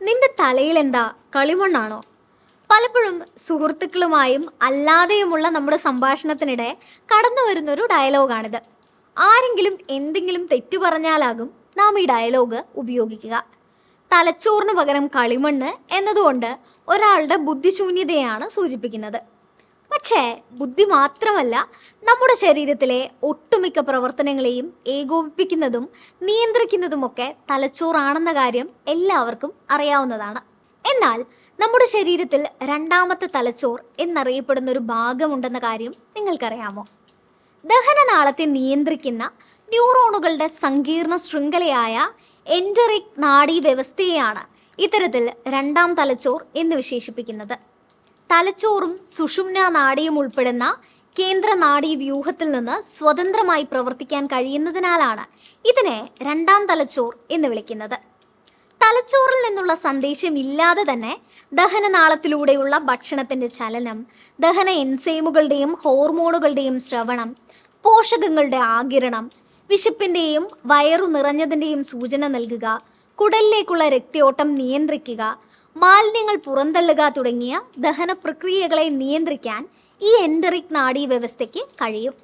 നിന്റെ തലയിൽ എന്താ കളിമണ്ണാണോ? പലപ്പോഴും സുഹൃത്തുക്കളുമായും അല്ലാതെയുമുള്ള നമ്മുടെ സംഭാഷണത്തിനിടെ കടന്നു വരുന്നൊരു ഡയലോഗാണിത്. ആരെങ്കിലും എന്തെങ്കിലും തെറ്റു പറഞ്ഞാലാകും നാം ഈ ഡയലോഗ് ഉപയോഗിക്കുക. തലച്ചോറിന് പകരം കളിമണ്ണ് എന്നതുകൊണ്ട് ഒരാളുടെ ബുദ്ധിശൂന്യതയാണ് സൂചിപ്പിക്കുന്നത്. പക്ഷേ ബുദ്ധി മാത്രമല്ല, നമ്മുടെ ശരീരത്തിലെ ഒട്ടുമിക്ക പ്രവർത്തനങ്ങളെയും ഏകോപിപ്പിക്കുന്നതും നിയന്ത്രിക്കുന്നതുമൊക്കെ തലച്ചോറാണെന്ന കാര്യം എല്ലാവർക്കും അറിയാവുന്നതാണ്. എന്നാൽ നമ്മുടെ ശരീരത്തിൽ രണ്ടാമത്തെ തലച്ചോർ എന്നറിയപ്പെടുന്ന ഒരു ഭാഗമുണ്ടെന്ന കാര്യം നിങ്ങൾക്കറിയാമോ? ദഹനനാളത്തെ നിയന്ത്രിക്കുന്ന ന്യൂറോണുകളുടെ സങ്കീർണ ശൃംഖലയായ എൻഡറിക് നാഡീവ്യവസ്ഥയെയാണ് ഇത്തരത്തിൽ രണ്ടാം തലച്ചോർ എന്ന് വിശേഷിപ്പിക്കുന്നത്. തലച്ചോറും സുഷുമ്ന നാഡിയും ഉൾപ്പെടുന്ന കേന്ദ്ര നാഡീവ്യൂഹത്തിൽ നിന്ന് സ്വതന്ത്രമായി പ്രവർത്തിക്കാൻ കഴിയുന്നതിനാലാണ് ഇതിനെ രണ്ടാം തലച്ചോർ എന്ന് വിളിക്കുന്നത്. തലച്ചോറിൽ നിന്നുള്ള സന്ദേശം ഇല്ലാതെ തന്നെ ദഹനനാളത്തിലൂടെയുള്ള ഭക്ഷണത്തിൻ്റെ ചലനം, ദഹന എൻസൈമുകളുടെയും ഹോർമോണുകളുടെയും ശ്രവണം, പോഷകങ്ങളുടെ ആഗിരണം, വിശപ്പിൻ്റെയും വയറു നിറഞ്ഞതിൻ്റെയും സൂചന നൽകുക, കുടലിലേക്കുള്ള രക്തയോട്ടം നിയന്ത്രിക്കുക, മാലിന്യങ്ങൾ പുറന്തള്ളുക തുടങ്ങിയ ദഹന പ്രക്രിയകളെ നിയന്ത്രിക്കാൻ ഈ എൻഡറിക് നാഡീവ്യവസ്ഥയ്ക്ക് കഴിയും.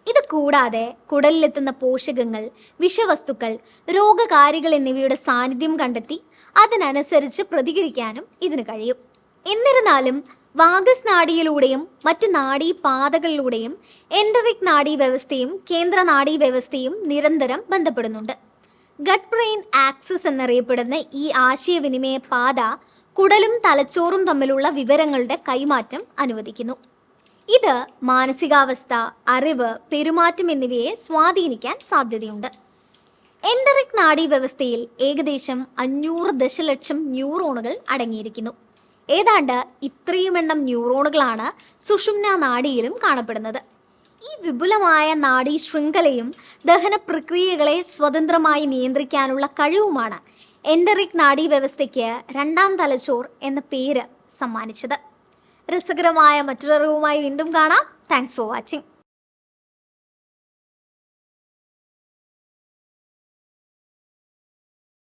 ഇത് കൂടാതെ കുടലിലെത്തുന്ന പോഷകങ്ങൾ, വിഷവസ്തുക്കൾ, രോഗകാരികൾ എന്നിവയുടെ സാന്നിധ്യം കണ്ടെത്തി അതിനനുസരിച്ച് പ്രതികരിക്കാനും ഇതിന് കഴിയും. എന്നിരുന്നാലും വാഗസ് നാഡിയിലൂടെയും മറ്റ് നാഡീപാതകളിലൂടെയും എൻഡറിക് നാഡീവ്യവസ്ഥയും കേന്ദ്ര നാഡീവ്യവസ്ഥയും നിരന്തരം ബന്ധപ്പെടുന്നുണ്ട്. ഗട്ട് ബ്രെയിൻ ആക്സിസ് എന്നറിയപ്പെടുന്ന ഈ ആശയവിനിമയ പാത കുടലും തലച്ചോറും തമ്മിലുള്ള വിവരങ്ങളുടെ കൈമാറ്റം അനുവദിക്കുന്നു. ഇത് മാനസികാവസ്ഥ, അറിവ്, പെരുമാറ്റം എന്നിവയെ സ്വാധീനിക്കാൻ സാധ്യതയുണ്ട്. എൻഡറിക് നാഡീവ്യവസ്ഥയിൽ ഏകദേശം 500 ദശലക്ഷം ന്യൂറോണുകൾ അടങ്ങിയിരിക്കുന്നു. ഏതാണ്ട് ഇത്രയും എണ്ണം ന്യൂറോണുകളാണ് സുഷുമ്ന നാഡിയിലും കാണപ്പെടുന്നത്. ഈ വിപുലമായ നാഡീ ശൃംഖലയും ദഹന പ്രക്രിയകളെ സ്വതന്ത്രമായി നിയന്ത്രിക്കാനുള്ള കഴിവുമാണ് എൻഡറിക് നാഡീവ്യവസ്ഥയ്ക്ക് രണ്ടാം തലച്ചോർ എന്ന പേര് സമ്മാനിച്ചത്. രസകരമായ മറ്റൊരറിവുമായി വീണ്ടും കാണാം. Thanks for watching.